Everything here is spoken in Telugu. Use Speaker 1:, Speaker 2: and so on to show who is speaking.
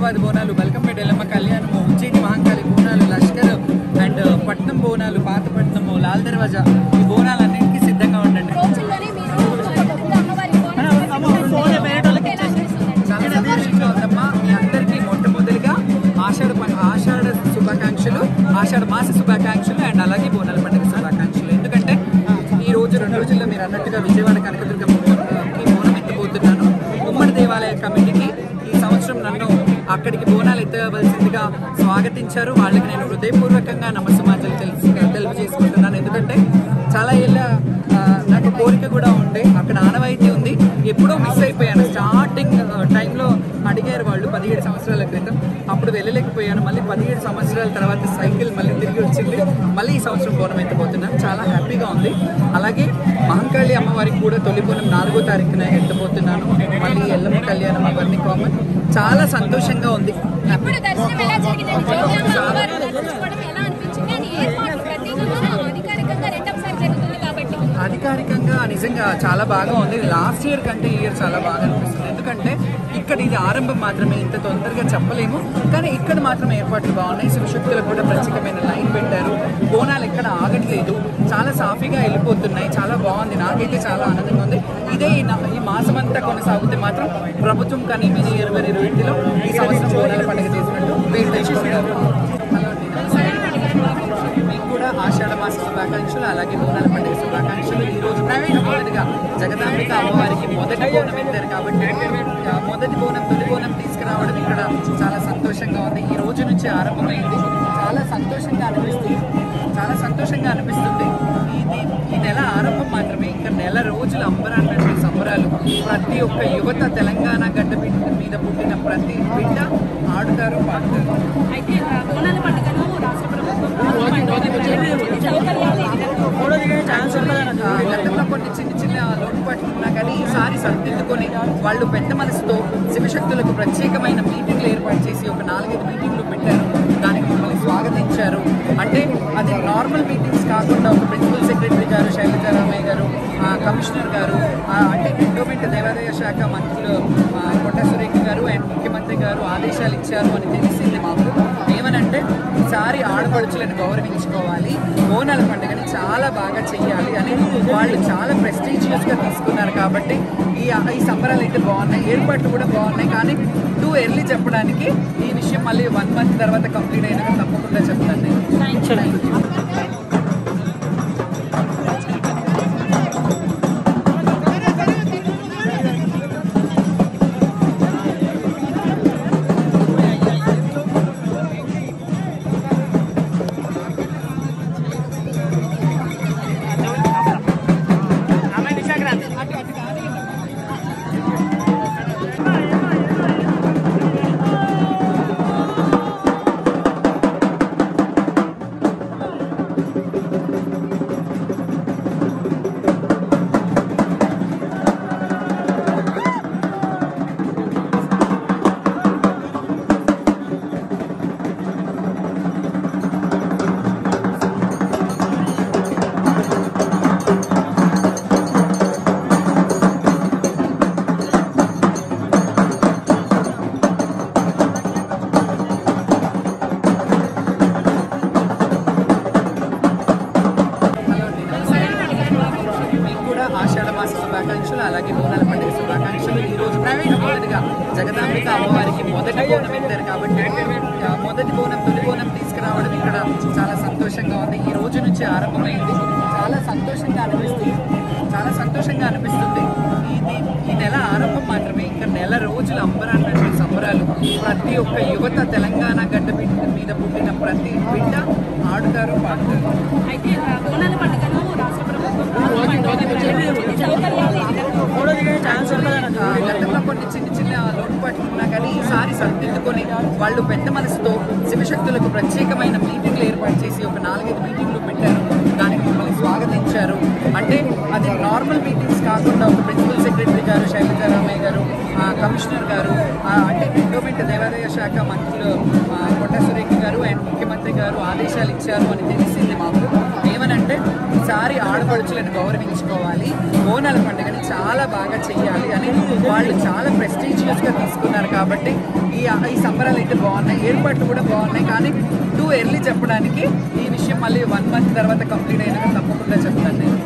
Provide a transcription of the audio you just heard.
Speaker 1: హైదరాబాద్ బోనాలు, బల్కంపేట ఎల్లమ్మ కళ్యాణము, ఉజ్జయిని మహంకాళి బోనాలు, లష్కర్ అండ్ పట్నం బోనాలు, పాతపట్నము, లాల్ దర్వాజా, ఈ బోనాలన్నింటికి సిద్ధంగా ఉండండి. చాలా సంతోషంగా ఉందమ్మా. మీ అందరికీ మొట్టమొదటిగా ఆషాఢ శుభాకాంక్షలు, ఆషాఢ మాస శుభాకాంక్షలు అండ్ అలాగే బోనాల పండుగ శుభాకాంక్షలు. ఎందుకంటే ఈ రోజు 2 రోజుల్లో మీరు అన్నట్టుగా విజయవాడ కనకదుర్గమ్మకి బోనం ఎత్తబోతున్నాను. ఉమ్మడి దేవాలయ కమిటీకి ఈ సంవత్సరం నన్ను అక్కడికి బోనాలు ఎత్తవలసిందిగా స్వాగతించారు. వాళ్ళకి నేను హృదయపూర్వకంగా నమస్సమాజాలు తెలియజేసుకుంటున్నాను. ఎందుకంటే చాలా ఏళ్ళ నాకు కోరిక కూడా ఉండే, అక్కడ ఆనవాయితీ ఉంది. ఎప్పుడో మిస్ అయిపోయాను. స్టార్టింగ్ టైంలో అడిగారు వాళ్ళు 17 సంవత్సరాల క్రితం, అప్పుడు వెళ్ళలేకపోయాను. మళ్ళీ 17 సంవత్సరాల తర్వాత సైకిల్ మళ్ళీ తిరిగి వచ్చింది. మళ్ళీ ఈ సంవత్సరం బోనం ఎత్తబోతున్నాను. చాలా హ్యాపీగా ఉంది. అలాగే మహంకాళి అమ్మవారికి కూడా తొలి బోనం 4వ తారీఖున ఎత్తబోతున్నాను. మళ్ళీ ఎల్లమ్మ కళ్యాణం అవన్నీ కామన్. చాలా సంతోషంగా ఉంది. అధికారికంగా నిజంగా చాలా బాగా ఉంది. లాస్ట్ ఇయర్ కంటే ఈ ఇయర్ చాలా బాగా అనిపిస్తుంది. ఎందుకంటే ఇక్కడ ఇది ఆరంభం మాత్రమే, ఇంత తొందరగా చెప్పలేము. కానీ ఇక్కడ మాత్రం ఏర్పాట్లు బాగున్నాయి. శివశక్తులకు కూడా ప్రత్యేకమైన లైన్ పెట్టారు. బోనాలు ఎక్కడ ఆగట్లేదు, చాలా సాఫీగా వెళ్ళిపోతున్నాయి. చాలా బాగుంది. నాకైతే చాలా ఆనందంగా ఉంది. ఇదే ఈ మాసం అంతా కొనసాగితే మాత్రం ప్రభుత్వం కానీ విజయ 2022లో ఈ సంవత్సరం బోనాల పండుగ చేసినట్టు పేరు తెచ్చుకుంటారు. మీకు కూడా ఆషాఢ మాస శుభాకాంక్షలు, అలాగే బోనాల పండుగ శుభాకాంక్షలు. ఈ రోజు మొదటిగా జగదాంబిక అమ్మవారికి మొదటి బోనం ఎత్తారు కాబట్టి మొదటి బోనం, తొలి బోనం తీసుకురావడం ఇక్కడ చాలా సంతోషంగా ఉంది. ఈ రోజు నుంచి ఆరంభమైంది. చాలా సంతోషంగా అనిపిస్తుంది. ఈ నెల ఆరంభం మాత్రమే. ఇంకా నెల రోజుల అంబరాన్ని సంబరాలు. ప్రతి ఒక్క యువత తెలంగాణ గడ్డ మీద పుట్టిన ప్రతి బిడ్డ ఆడుతారు, పాడుతారు.
Speaker 2: అయితే బోనాల పండుగను రాష్ట్ర ప్రభుత్వం
Speaker 1: గతంలో కొన్ని చిన్న లోటుపాట్లు ఉన్నా కానీ ఈసారి సర్దిద్దుకొని వాళ్ళు పెద్ద మనసుతో శివశక్తులకు ప్రత్యేకమైన మీటింగ్లు ఏర్పాటు చేసి ఒక 4-5 మీటింగ్లు పెట్టారు. దానికి మిమ్మల్ని స్వాగతించారు. అంటే అది నార్మల్ మీటింగ్స్ కాకుండా ఒక ప్రిన్సిపల్ సెక్రటరీ గారు, శైలజారామయ్య గారు, కమిషనర్ గారు, అంటే ఎండోమెంట్ దేవాదాయ శాఖ మంత్రులు కొండ సురేఖ గారు అండ్ ముఖ్యమంత్రి గారు ఆదేశాలు ఇచ్చారు అని తెలిసింది మాకు. ఏమనంటే ఈసారి ఆడపడుచులను గౌరవించుకోవాలి, బోనాల పండుగని చాలా బాగా చెయ్యాలి అని వాళ్ళు చాలా ప్రెస్టీజియస్గా తీసుకున్నారు. కాబట్టి ఈ సంబరాలు అయితే బాగున్నాయి, ఏర్పాట్లు కూడా బాగున్నాయి. కానీ టూ ఎర్లీ చెప్పడానికి ఈ విషయం మళ్ళీ 1 మంత్ తర్వాత కంప్లీట్ అయినాక తప్పకుండా చెప్తాను నేను. ఆషాఢ మాస శుభాకాంక్షలు, అలాగే బోనాల పండుగ శుభాకాంక్షలు. ఈ రోజు మొదటిగా జగదాంబిక అమ్మవారికి మొదటి బోనం ఎత్తారు కాబట్టి మొదటి బోనం, తొలి బోనం తీసుకురావడం ఇక్కడ చాలా సంతోషంగా ఉంది. ఈ రోజు నుంచి ఆరంభమైంది. చాలా సంతోషంగా అనిపిస్తుంది. ఈ నెల ఆరంభం మాత్రమే. ఇంకా నెల రోజుల అంబరాన్ని సంబరాలు. ప్రతి ఒక్క యువత తెలంగాణ గడ్డ మీద పుట్టిన ప్రతి బిడ్డ ఆడుతారు, పాడుతారు.
Speaker 2: అయితే బోనాల పండుగను రాష్ట్ర ప్రభుత్వం
Speaker 1: గతంలో కొన్ని చిన్న లోటుపాట్లు ఉన్నా కానీ ఈసారి సర్దిద్దుకొని వాళ్ళు పెద్ద మనసుతో శివశక్తులకు ప్రత్యేకమైన మీటింగ్లు ఏర్పాటు చేసి ఒక 4-5 మీటింగ్లు పెట్టారు. దానికి మిమ్మల్ని స్వాగతించారు. అంటే అది నార్మల్ మీటింగ్స్ కాకుండా ఒక ప్రిన్సిపల్ సెక్రటరీ గారు, శైలజారామయ్య గారు, కమిషనర్ గారు, అంటే ఎండోమెంట్ దేవాదాయ శాఖ మంత్రులు కొండ సురేఖ గారు అండ్ ముఖ్యమంత్రి గారు ఆదేశాలు ఇచ్చారు అని తెలిసింది మాకు. ఏమనంటే ఈసారి ఆడపడుచులను గౌరవించుకోవాలి, బోనాల పండుగని చాలా బాగా చెయ్యాలి అని వాళ్ళు చాలా ప్రెస్టీజియస్గా తీసుకున్నారు. కాబట్టి ఈ సంబరాలు అయితే బాగున్నాయి, ఏర్పాట్లు కూడా బాగున్నాయి. కానీ టూ ఎర్లీ చెప్పడానికి ఈ విషయం మళ్ళీ 1 month తర్వాత కంప్లీట్ అయినాక తప్పకుండా చెప్తాను నేను.